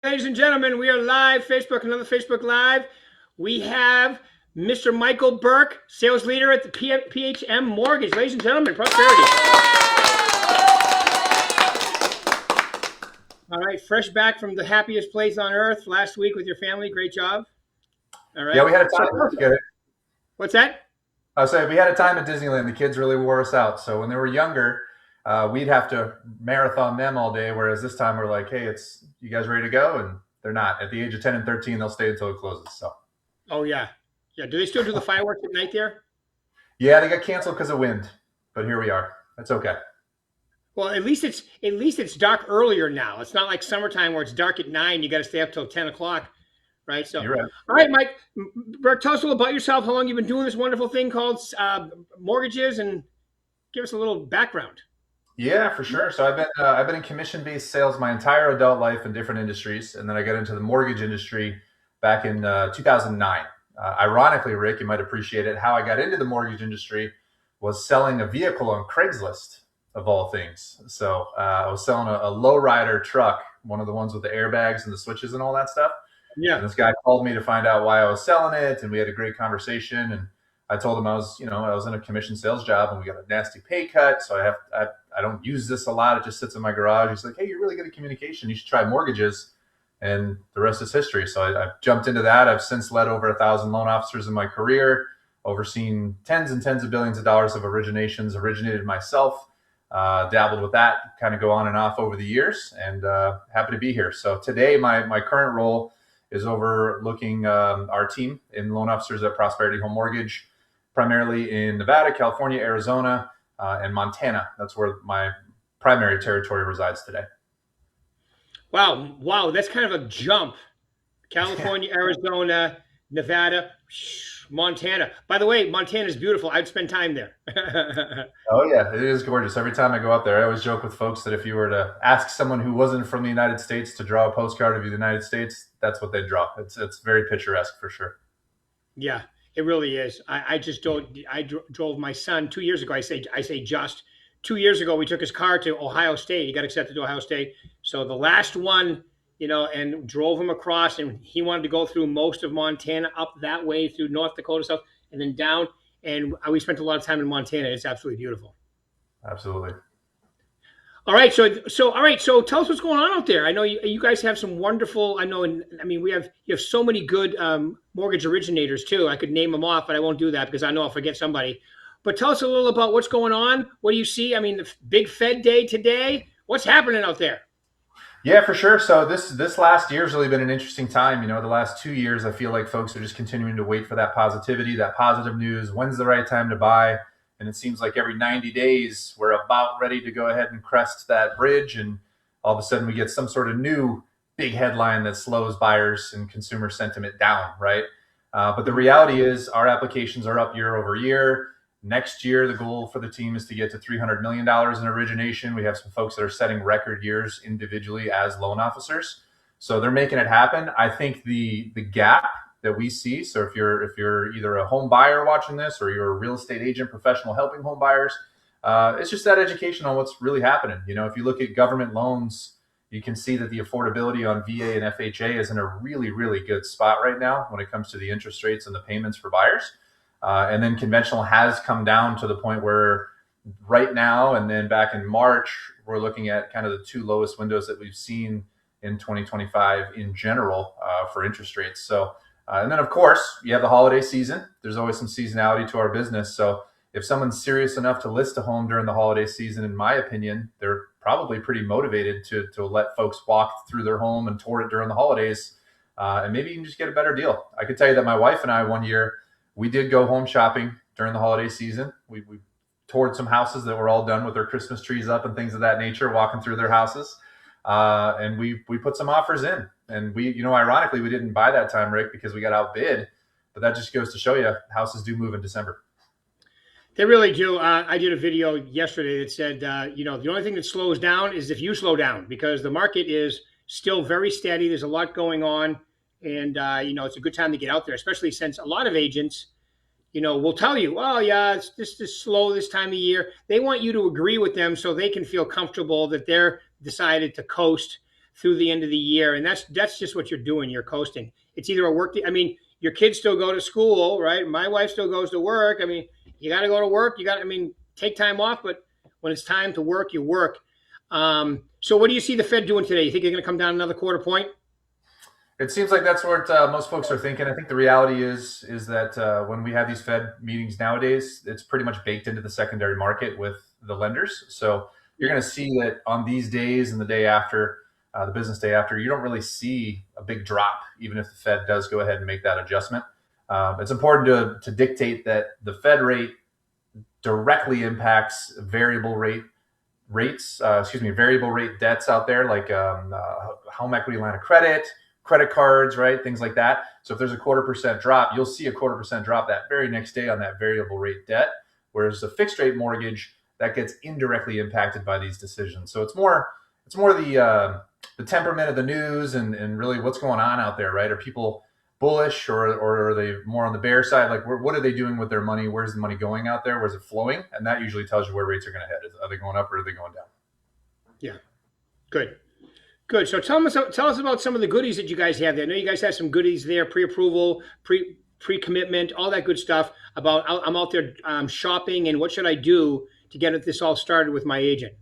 Ladies and gentlemen, we are live, Facebook, another Facebook Live. We have Mr. Michael Burke, sales leader at the PHM Mortgage. Ladies and gentlemen, prosperity. All right, fresh back from the happiest place on earth last week with your family. Great job. All right. Yeah, we had a So, time. Yeah, what's that? I was saying we had a time at Disneyland. The kids really wore us out. So when they were younger, we'd have to marathon them all day. Whereas this time we're like, hey, it's you guys ready to go? And they're not. At the age of 10 and 13, they'll stay until it closes. So Oh, yeah. Yeah. Do they still do the fireworks at night there? yeah, they got canceled because of wind, but here we are. That's okay. Well, at least it's dark earlier now. It's not like summertime where it's dark at 9. You got to stay up till 10 o'clock. Right. So, You're right. all right, Mike, Burke, tell us a little about yourself. How long you've been doing this wonderful thing called mortgages, and give us a little background. Yeah, for sure. So I've been in commission-based sales my entire adult life in different industries, and then I got into the mortgage industry back in 2009. Ironically, Rick, you might appreciate it. How I got into the mortgage industry was selling a vehicle on Craigslist, of all things. So I was selling a lowrider truck, one of the ones with the airbags and the switches and all that stuff. Yeah. And this guy called me to find out why I was selling it, and we had a great conversation. And I told him I was in a commission sales job, and we got a nasty pay cut, so I don't use this a lot. It just sits in my garage. He's like, hey, you're really good at communication. You should try mortgages, and the rest is history. So I jumped into that. I've since led over 1,000 loan officers in my career, overseen tens and tens of billions of dollars of originations, originated myself. Dabbled with that, kind of go on and off over the years, and happy to be here. So today, my current role is overlooking our team in loan officers at Prosperity Home Mortgage, primarily in Nevada, California, Arizona, and Montana. That's where my primary territory resides today. Wow. Wow. That's kind of a jump. California, Arizona, Nevada, Montana. By the way, Montana is beautiful. I'd spend time there. Oh yeah, it is gorgeous. Every time I go up there, I always joke with folks that if you were to ask someone who wasn't from the United States to draw a postcard of the United States, that's what they'd draw. It's very picturesque for sure. Yeah, it really is. I just don't. Drove my son 2 years ago. I say just 2 years ago. We took his car to Ohio State. He got accepted to Ohio State. So the last one, and drove him across, and he wanted to go through most of Montana, up that way through North Dakota stuff, and then down. And we spent a lot of time in Montana. It's absolutely beautiful. Absolutely. All right, all right, so tell us what's going on out there. I know you guys have some wonderful. I know, and I mean, you have so many good mortgage originators too. I could name them off, but I won't do that because I know I'll forget somebody. But tell us a little about what's going on. What do you see? I mean, the big Fed day today. What's happening out there? Yeah, for sure. So this last year's really been an interesting time. The last 2 years, I feel like folks are just continuing to wait for that positivity, that positive news. When's the right time to buy? And it seems like every 90 days, we're about ready to go ahead and crest that bridge, and all of a sudden we get some sort of new big headline that slows buyers and consumer sentiment down, right? But the reality is, our applications are up year over year. Next year, the goal for the team is to get to $300 million in origination. We have some folks that are setting record years individually as loan officers. So they're making it happen. I think the gap that we see, so if you're either a home buyer watching this or you're a real estate agent professional helping home buyers, it's just that education on what's really happening. If you look at government loans, you can see that the affordability on VA and FHA is in a really, really good spot right now when it comes to the interest rates and the payments for buyers. And then conventional has come down to the point where right now, and then back in March, we're looking at kind of the two lowest windows that we've seen in 2025 in general for interest rates. So, and then of course, you have the holiday season. There's always some seasonality to our business. So if someone's serious enough to list a home during the holiday season, in my opinion, they're probably pretty motivated to let folks walk through their home and tour it during the holidays. And maybe you can just get a better deal. I could tell you that my wife and I one year, we did go home shopping during the holiday season. We toured some houses that were all done with their Christmas trees up and things of that nature, walking through their houses. And we put some offers in. And ironically, we didn't buy that time, Rick, because we got outbid. But that just goes to show you houses do move in December. They really do. I did a video yesterday that said, the only thing that slows down is if you slow down, because the market is still very steady. There's a lot going on. And, it's a good time to get out there, especially since a lot of agents, will tell you, oh, yeah, it's just is slow this time of year. They want you to agree with them so they can feel comfortable that they're decided to coast through the end of the year, and that's just what you're doing. You're coasting. It's either a work. I mean, your kids still go to school, right? My wife still goes to work. I mean, you got to go to work. You got. I mean, take time off, but when it's time to work, you work. So, what do you see the Fed doing today? You think they're going to come down another quarter point? It seems like that's what most folks are thinking. I think the reality is that when we have these Fed meetings nowadays, it's pretty much baked into the secondary market with the lenders. So you're going to see that on these days and the day after, the business day after, you don't really see a big drop, even if the Fed does go ahead and make that adjustment. It's important to dictate that the Fed rate directly impacts variable rate variable rate debts out there, like home equity line of credit, credit cards, right? Things like that. So if there's a 0.25% drop, you'll see a 0.25% drop that very next day on that variable rate debt. Whereas a fixed rate mortgage, that gets indirectly impacted by these decisions. So it's more the temperament of the news and really what's going on out there, right? Are people bullish or are they more on the bear side? Like what are they doing with their money? Where's the money going out there? Where's it flowing? And that usually tells you where rates are going to head. Are they going up or are they going down? Yeah, good. Good. So tell us about some of the goodies that you guys have there. I know you guys have some goodies there, pre-approval, pre-commitment, all that good stuff about I'm out there shopping and what should I do to get this all started with my agent?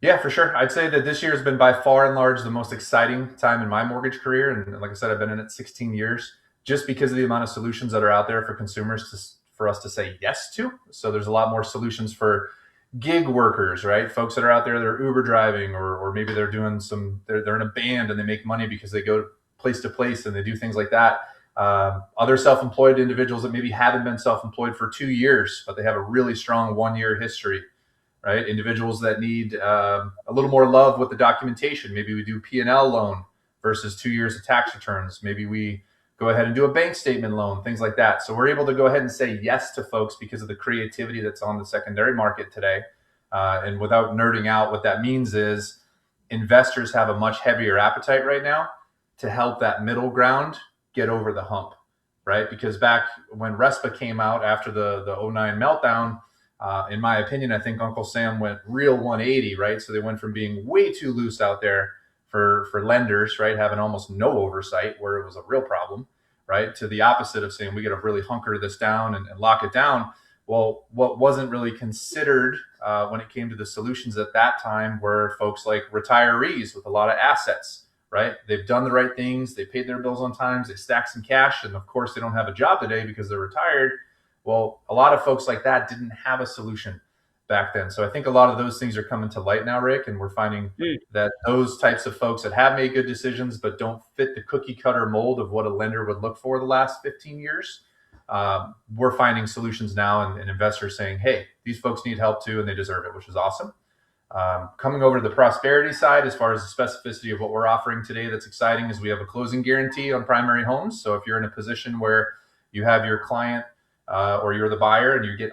Yeah, for sure. I'd say that this year has been by far and large the most exciting time in my mortgage career. And like I said, I've been in it 16 years just because of the amount of solutions that are out there for consumers for us to say yes to. So there's a lot more solutions for gig workers, right? Folks that are out there, they're Uber driving, or maybe they're doing they're in a band and they make money because they go place to place and they do things like that. Other self-employed individuals that maybe haven't been self-employed for 2 years, but they have a really strong 1-year history, right? Individuals that need a little more love with the documentation. Maybe we do P&L loan versus 2 years of tax returns. Maybe we go ahead and do a bank statement loan, things like that. So we're able to go ahead and say yes to folks because of the creativity that's on the secondary market today. And without nerding out, what that means is investors have a much heavier appetite right now to help that middle ground get over the hump, right? Because back when RESPA came out after the '09 meltdown, in my opinion, I think Uncle Sam went real 180, right? So they went from being way too loose out there for lenders, right, having almost no oversight where it was a real problem, right, to the opposite of saying we got to really hunker this down and lock it down. Well, what wasn't really considered when it came to the solutions at that time were folks like retirees with a lot of assets, right? They've done the right things. They paid their bills on time. They stacked some cash. And of course, they don't have a job today because they're retired. Well, a lot of folks like that didn't have a solution back then. So I think a lot of those things are coming to light now, Rick, and we're finding that those types of folks that have made good decisions but don't fit the cookie cutter mold of what a lender would look for the last 15 years, we're finding solutions now and investors saying, hey, these folks need help too, and they deserve it, which is awesome. Coming over to the prosperity side, as far as the specificity of what we're offering today that's exciting is we have a closing guarantee on primary homes. So if you're in a position where you have your client or you're the buyer and you get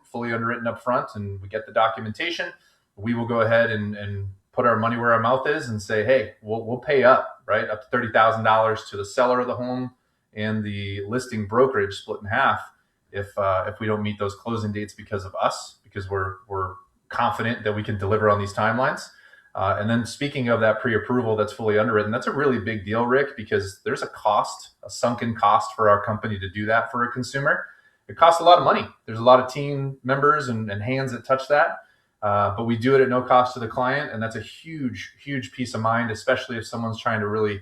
fully underwritten up front, and we get the documentation, we will go ahead and put our money where our mouth is and say, hey, we'll pay up, right? Up to $30,000 to the seller of the home and the listing brokerage split in half if we don't meet those closing dates because of us, because we're confident that we can deliver on these timelines. And then speaking of that pre-approval that's fully underwritten, that's a really big deal, Rick, because there's a sunken cost for our company to do that for a consumer. It costs a lot of money. There's a lot of team members and hands that touch that. But we do it at no cost to the client. And that's a huge, huge peace of mind, especially if someone's trying to really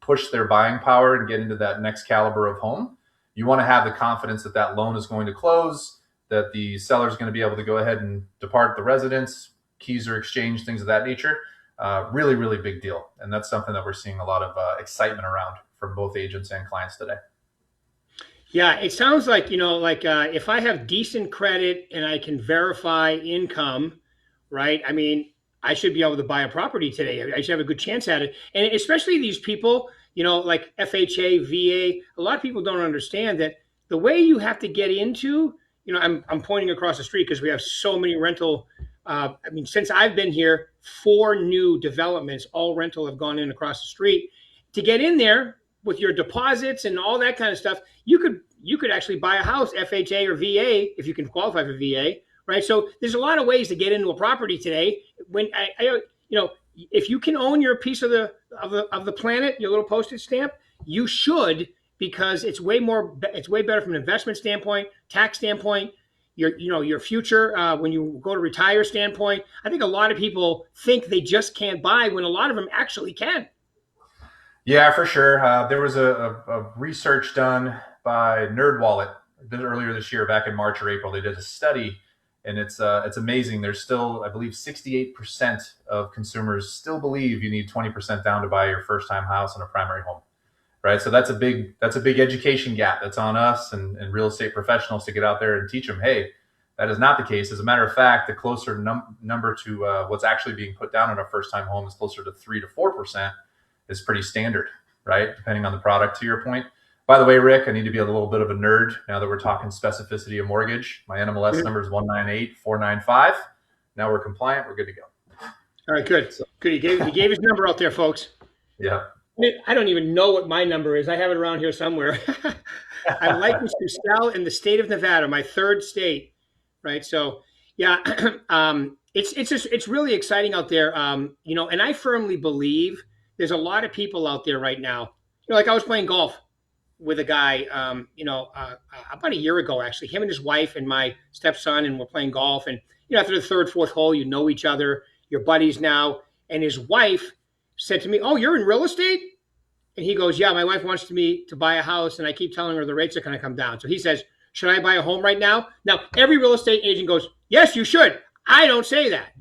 push their buying power and get into that next caliber of home. You want to have the confidence that that loan is going to close, that the seller is going to be able to go ahead and depart the residence, keys are exchanged, things of that nature. Really, really big deal. And that's something that we're seeing a lot of excitement around from both agents and clients today. Yeah, it sounds like, if I have decent credit and I can verify income, right? I mean, I should be able to buy a property today. I should have a good chance at it. And especially these people, like FHA, VA, a lot of people don't understand that the way you have to get into, I'm pointing across the street because we have so many rental. Since I've been here, 4 new developments, all rental, have gone in across the street. To get in there with your deposits and all that kind of stuff, you could actually buy a house, FHA or VA, if you can qualify for VA, right? So there's a lot of ways to get into a property today. When if you can own your piece of the planet, your little postage stamp, you should, because it's way better from an investment standpoint, tax standpoint, your future when you go to retire standpoint. I think a lot of people think they just can't buy when a lot of them actually can. Yeah, for sure. There was a research done by NerdWallet earlier this year, back in March or April. They did a study, and it's amazing. There's still, I believe, 68% of consumers still believe you need 20% down to buy your first time house and a primary home, right? So that's a big education gap that's on us and real estate professionals to get out there and teach them, hey, that is not the case. As a matter of fact, the closer number to what's actually being put down on a first time home is closer to 3 to 4%. Is pretty standard, right? Depending on the product, to your point. By the way, Rick, I need to be a little bit of a nerd now that we're talking specificity of mortgage. My NMLS number is 198495. Now we're compliant. We're good to go. All right, good. So, Good. He gave his number out there, folks. yeah. I don't even know what my number is. I have it around here somewhere. I'm licensed to sell in the state of Nevada, my third state, right? So, yeah, it's really exciting out there, and I firmly believe there's a lot of people out there right now. Like I was playing golf with a guy, about a year ago, actually. Him and his wife and my stepson, and we're playing golf. And after the third, fourth hole, you know each other, you're buddies now. And his wife said to me, "Oh, you're in real estate?" And he goes, "Yeah, my wife wants me to buy a house, and I keep telling her the rates are going to come down." So he says, "Should I buy a home right now?" Now, every real estate agent goes, "Yes, you should." I don't say that.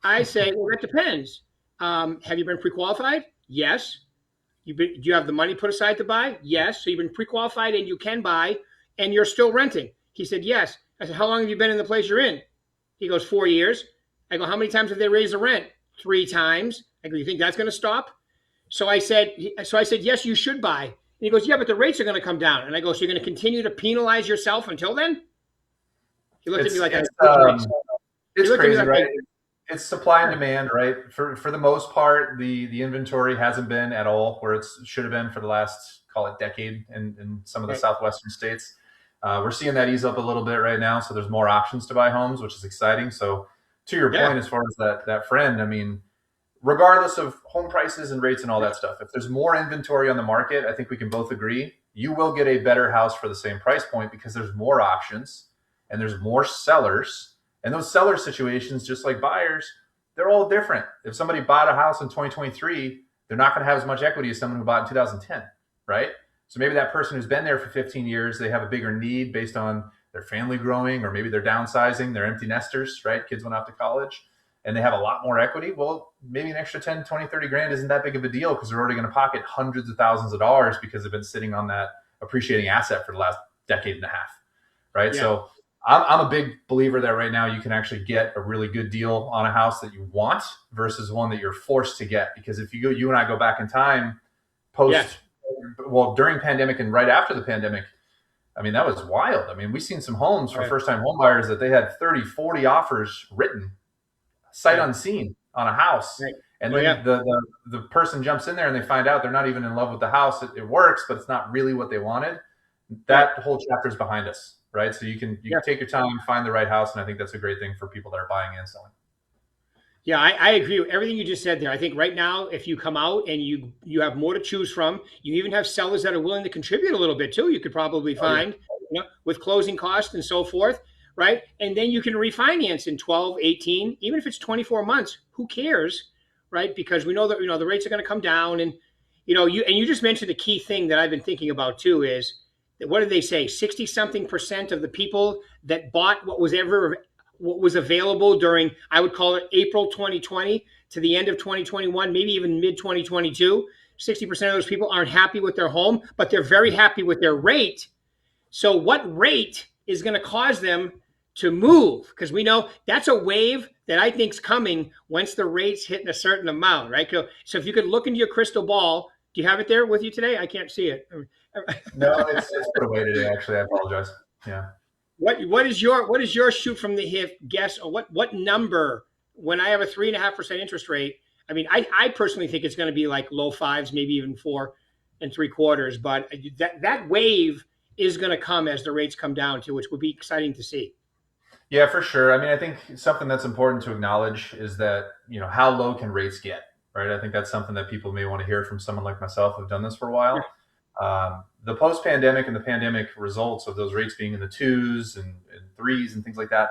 I say, "Well, that depends. Have you been pre-qualified?" Yes. Do you have the money put aside to buy? Yes. So you've been pre-qualified and you can buy, and you're still renting. He said, yes. I said, how long have you been in the place you're in? He goes, 4 years. I go, how many times have they raised the rent? 3 times. I go, you think that's going to stop? So I said, yes, you should buy. And he goes, yeah, but the rates are going to come down. And I go, so you're going to continue to penalize yourself until then? He looked at me like, it's crazy, right? It's supply and demand, right? For the most part, the inventory hasn't been at all where it should have been for the last, call it, decade in some of the southwestern states. We're seeing that ease up a little bit right now, so there's more options to buy homes, which is exciting. So to your point, as far as that friend, I mean, regardless of home prices and rates and all that stuff, if there's more inventory on the market, I think we can both agree you will get a better house for the same price point because there's more options and there's more sellers. And those seller situations, just like buyers, they're all different. If somebody bought a house in 2023, they're not going to have as much equity as someone who bought in 2010, right? So maybe that person who's been there for 15 years, they have a bigger need based on their family growing, or maybe they're downsizing, they're empty nesters, right? Kids went off to college and they have a lot more equity. Well, maybe an extra 10, 20, 30 grand isn't that big of a deal because they're already going to pocket hundreds of thousands of dollars because they've been sitting on that appreciating asset for the last decade and a half, right? Yeah. So I'm a big believer that right now you can actually get a really good deal on a house that you want versus one that you're forced to get. Because if you and I go back in time, during pandemic and right after the pandemic, I mean, that was wild. I mean, we've seen some homes for first-time home buyers that they had 30, 40 offers written, sight unseen, on a house. Right. And then the person jumps in there and they find out they're not even in love with the house. It works, but it's not really what they wanted. That whole chapter is behind us. Right. So you can take your time, find the right house. And I think that's a great thing for people that are buying and selling. Yeah, I agree with everything you just said there. I think right now, if you come out and you have more to choose from, you even have sellers that are willing to contribute a little bit too. You could probably find, with closing costs and so forth. Right. And then you can refinance in 12, 18, even if it's 24 months. Who cares? Right. Because we know that, the rates are going to come down. And, you just mentioned a key thing that I've been thinking about too is, what did they say? 60-something% of the people that bought what was available during, I would call it April 2020 to the end of 2021, maybe even mid 2022, 60% of those people aren't happy with their home, but they're very happy with their rate. So what rate is going to cause them to move? Because we know that's a wave that I think is coming once the rates hit a certain amount, right? So if you could look into your crystal ball, do you have it there with you today? I can't see it. No, it's put away today. Actually, I apologize. Yeah. What is your shoot from the hip guess, or what number when I have a 3.5% interest rate? I mean, I personally think it's going to be like low fives, maybe even 4 3/4. But that wave is going to come as the rates come down too, which would be exciting to see. Yeah, for sure. I mean, I think something that's important to acknowledge is that how low can rates get? right? I think that's something that people may want to hear from someone like myself who've done this for a while. Yeah. The post-pandemic and the pandemic results of those rates being in the twos and threes and things like that,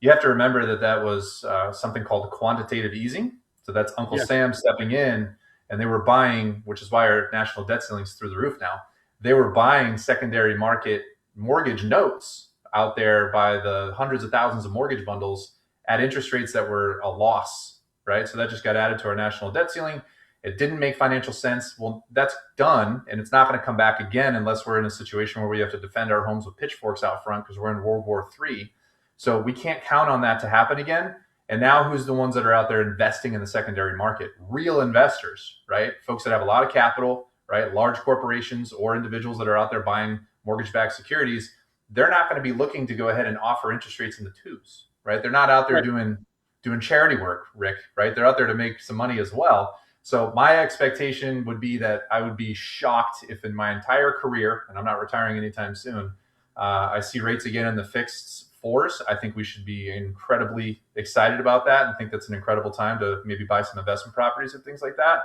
you have to remember that that was something called quantitative easing. So that's Uncle Yeah. Sam stepping in, and they were buying, which is why our national debt ceiling's through the roof now. They were buying secondary market mortgage notes out there by the hundreds of thousands of mortgage bundles at interest rates that were a loss, right? So that just got added to our national debt ceiling. It didn't make financial sense. Well, that's done, and it's not going to come back again unless we're in a situation where we have to defend our homes with pitchforks out front because we're in World War III. So we can't count on that to happen again. And now who's the ones that are out there investing in the secondary market? Real investors, right? Folks that have a lot of capital, right? Large corporations or individuals that are out there buying mortgage-backed securities. They're not going to be looking to go ahead and offer interest rates in the twos, right? They're not out there Right. doing charity work, Rick, right? They're out there to make some money as well. So my expectation would be that I would be shocked if in my entire career, and I'm not retiring anytime soon, I see rates again in the fixed fours. I think we should be incredibly excited about that and think that's an incredible time to maybe buy some investment properties and things like that.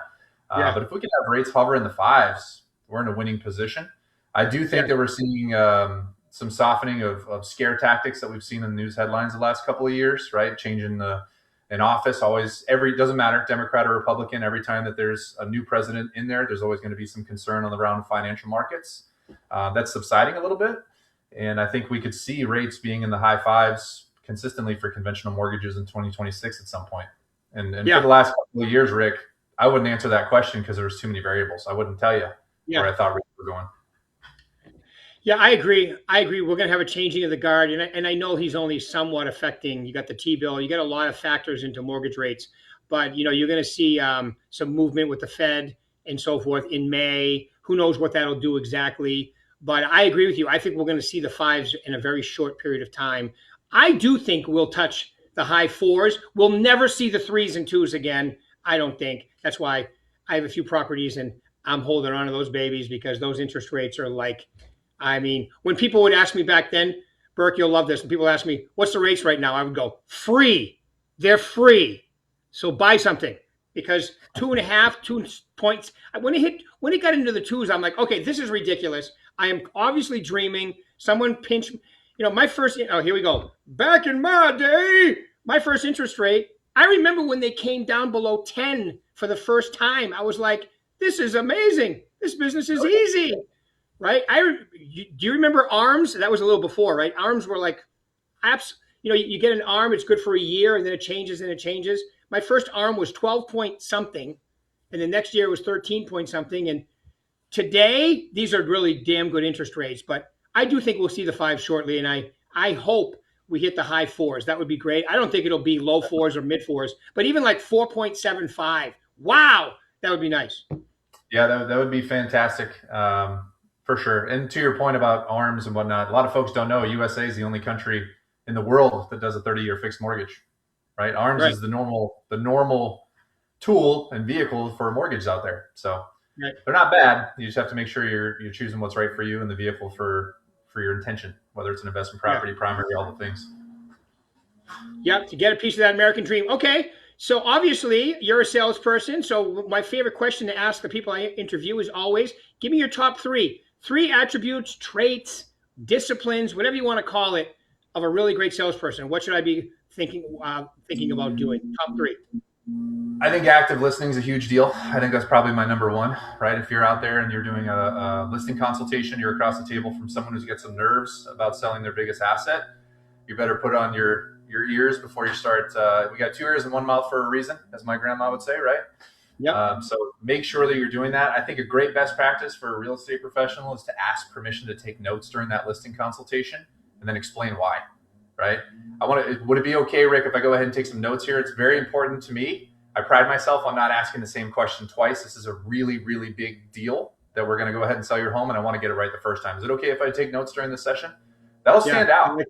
Yeah. But if we can have rates hover in the fives, we're in a winning position. I do think Yeah. that we're seeing some softening of scare tactics that we've seen in the news headlines the last couple of years, right? Changing in office always doesn't matter, Democrat or Republican, every time that there's a new president in there, there's always going to be some concern on the round of financial markets. That's subsiding a little bit. And I think we could see rates being in the high fives consistently for conventional mortgages in 2026 at some point. And for Yeah. the last couple of years, Rick, I wouldn't answer that question because there was too many variables. I wouldn't tell you where Yeah. I thought rates were going. Yeah, I agree. I agree. We're going to have a changing of the guard, and I know he's only somewhat affecting. You got the T bill. You got a lot of factors into mortgage rates, but you're going to see some movement with the Fed and so forth in May. Who knows what that'll do exactly? But I agree with you. I think we're going to see the fives in a very short period of time. I do think we'll touch the high fours. We'll never see the threes and twos again. I don't think. That's why I have a few properties and I'm holding on to those babies because those interest rates are like, I mean, when people would ask me back then, Burke, you'll love this. When people ask me, what's the rates right now? I would go, free. They're free. So buy something because 2.5, 2 points. When it got into the twos, I'm like, okay, this is ridiculous. I am obviously dreaming. Someone pinch, my first, oh, here we go. Back in my day, my first interest rate, I remember when they came down below 10 for the first time. I was like, this is amazing. This business is easy. Right? Do you remember ARMs? That was a little before, right? ARMs were like apps. You get an ARM, it's good for a year, and then it changes and it changes. My first ARM was 12 point something, and the next year was 13 point something. And today, these are really damn good interest rates. But I do think we'll see the five shortly, and I hope we hit the high fours. That would be great. I don't think it'll be low fours or mid fours, but even like 4.75. Wow, that would be nice. Yeah, that would be fantastic. For sure. And to your point about ARMs and whatnot, a lot of folks don't know USA is the only country in the world that does a 30-year fixed mortgage, right? ARMS Right. is the normal tool and vehicle for mortgages out there. So Right. they're not bad. You just have to make sure you're choosing what's right for you and the vehicle for your intention, whether it's an investment Yeah. property, primary, all the things. Yep, to get a piece of that American dream. Okay, so obviously you're a salesperson. So my favorite question to ask the people I interview is always, give me your top three attributes, traits, disciplines, whatever you want to call it, of a really great salesperson. What should I be thinking about doing? Top three. I think active listening is a huge deal. I think that's probably my number one, right? If you're out there and you're doing a listing consultation, you're across the table from someone who's got some nerves about selling their biggest asset. You better put on your ears before you start. We got two ears and one mouth for a reason, as my grandma would say, right? Yep. So make sure that you're doing that. I think a great best practice for a real estate professional is to ask permission to take notes during that listing consultation and then explain why, right? Would it be okay, Rick, if I go ahead and take some notes here? It's very important to me. I pride myself on not asking the same question twice. This is a really, really big deal that we're going to go ahead and sell your home, and I want to get it right the first time. Is it okay if I take notes during this session? That'll stand out.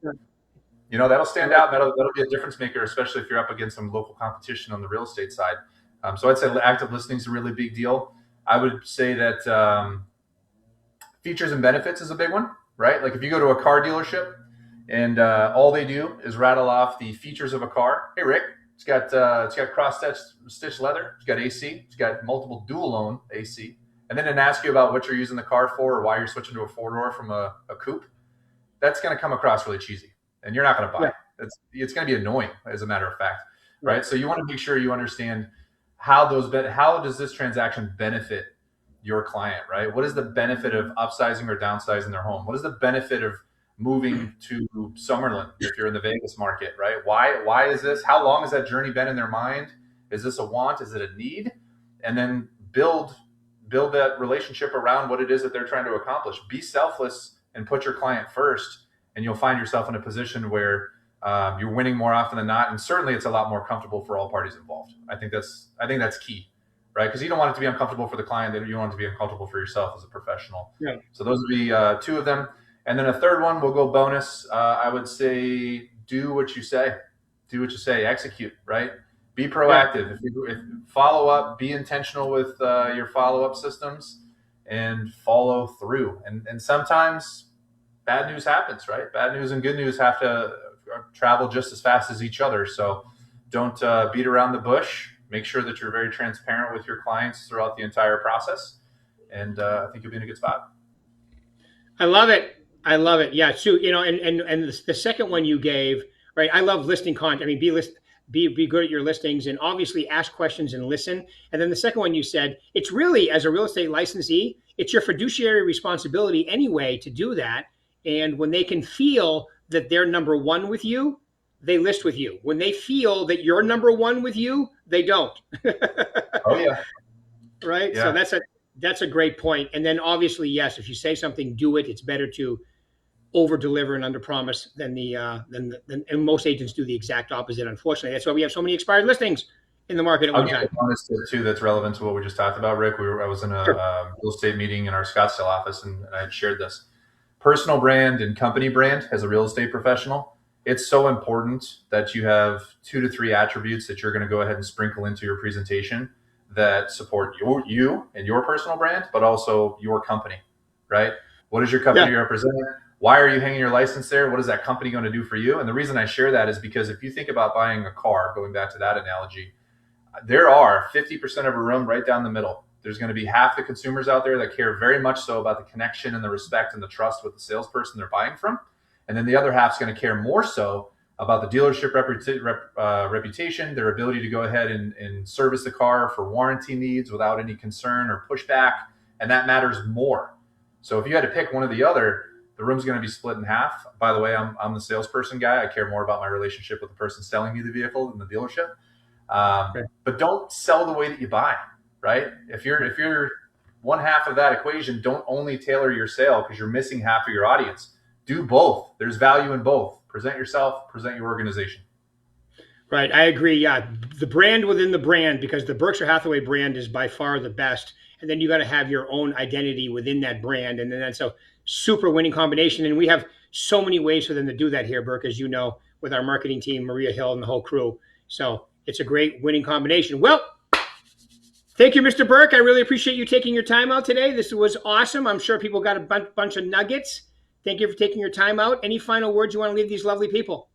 That'll stand out. That'll be a difference maker, especially if you're up against some local competition on the real estate side. So I'd say active listening is a really big deal. I would say that features and benefits is a big one, right? Like if you go to a car dealership and all they do is rattle off the features of a car. Hey, Rick, It's got cross stitch leather. It's got AC. It's got multiple dual own AC. And then to ask you about what you're using the car for or why you're switching to a four door from a coupe, that's going to come across really cheesy, and you're not going to buy. Yeah. It's going to be annoying, as a matter of fact, right? So you want to make sure you understand how does this transaction benefit your client, right? What is the benefit of upsizing or downsizing their home? What is the benefit of moving to Summerlin if you're in the Vegas market, right? Why is this? How long has that journey been in their mind? Is this a want? Is it a need? And then build that relationship around what it is that they're trying to accomplish. Be selfless and put your client first, and you'll find yourself in a position where you're winning more often than not. And certainly it's a lot more comfortable for all parties involved. I think that's key, right? Because you don't want it to be uncomfortable for the client, you want it to be uncomfortable for yourself as a professional. Yeah. So those would be two of them. And then a third one, we'll go bonus. I would say, do what you say. Do what you say. Execute, right? Be proactive. If follow up, be intentional with your follow-up systems and follow through. And sometimes bad news happens, right? Bad news and good news have to travel just as fast as each other. So don't beat around the bush. Make sure that you're very transparent with your clients throughout the entire process. And I think you'll be in a good spot. I love it. I love it. Yeah. So, and the second one you gave, right? I love listing content. I mean, be good at your listings, and obviously ask questions and listen. And then the second one you said, it's really, as a real estate licensee, it's your fiduciary responsibility anyway to do that. And when they can feel that they're number one with you, they list with you. When they feel that you're number one with you, they don't. Oh yeah. Right. Yeah. So that's a great point. And then obviously, yes, if you say something, do it. It's better to over deliver and under promise than and most agents do the exact opposite. Unfortunately, that's why we have so many expired listings in the market at one time. Honest too, that's relevant to what we just talked about, Rick. I was in a real estate meeting in our Scottsdale office, and I had shared this. Personal brand and company brand as a real estate professional, it's so important that you have 2 to 3 attributes that you're going to go ahead and sprinkle into your presentation that support you and your personal brand, but also your company, right? What is your company representing? Why are you hanging your license there? What is that company going to do for you? And the reason I share that is because if you think about buying a car, going back to that analogy, there are 50% of a room right down the middle. There's going to be half the consumers out there that care very much so about the connection and the respect and the trust with the salesperson they're buying from. And then the other half's going to care more so about the dealership reputation, their ability to go ahead and service the car for warranty needs without any concern or pushback. And that matters more. So if you had to pick one or the other, the room's going to be split in half. By the way, I'm the salesperson guy. I care more about my relationship with the person selling me the vehicle than the dealership. But don't sell the way that you buy, right? If you're one half of that equation, don't only tailor your sale because you're missing half of your audience. Do both. There's value in both. Present yourself, present your organization. Right. I agree. Yeah. The brand within the brand, because the Berkshire Hathaway brand is by far the best. And then you got to have your own identity within that brand. And then that's a super winning combination. And we have so many ways for them to do that here, Burke, as you know, with our marketing team, Maria Hill and the whole crew. So it's a great winning combination. Well, thank you, Mr. Burke. I really appreciate you taking your time out today. This was awesome. I'm sure people got a bunch of nuggets. Thank you for taking your time out. Any final words you want to leave these lovely people?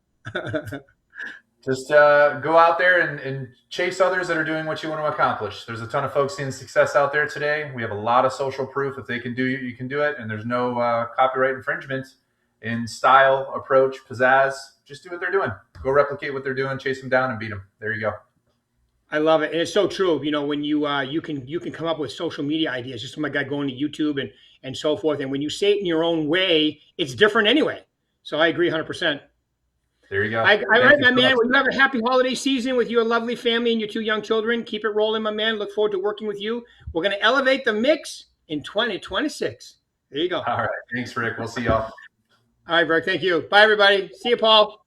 Just go out there and chase others that are doing what you want to accomplish. There's a ton of folks seeing success out there today. We have a lot of social proof. If they can do it, you can do it. And there's no copyright infringement in style, approach, pizzazz. Just do what they're doing. Go replicate what they're doing, chase them down and beat them. There you go. I love it. And it's so true. You know, when you can come up with social media ideas, just like I going to YouTube and so forth. And when you say it in your own way, it's different anyway. So I agree 100%. There you go. All right, my man. Well, you have a happy holiday season with your lovely family and your 2 young children. Keep it rolling, my man. Look forward to working with you. We're going to elevate the mix in 2026. There you go. All right. Thanks, Rick. We'll see y'all. All right, Burke. Thank you. Bye, everybody. See you, Paul.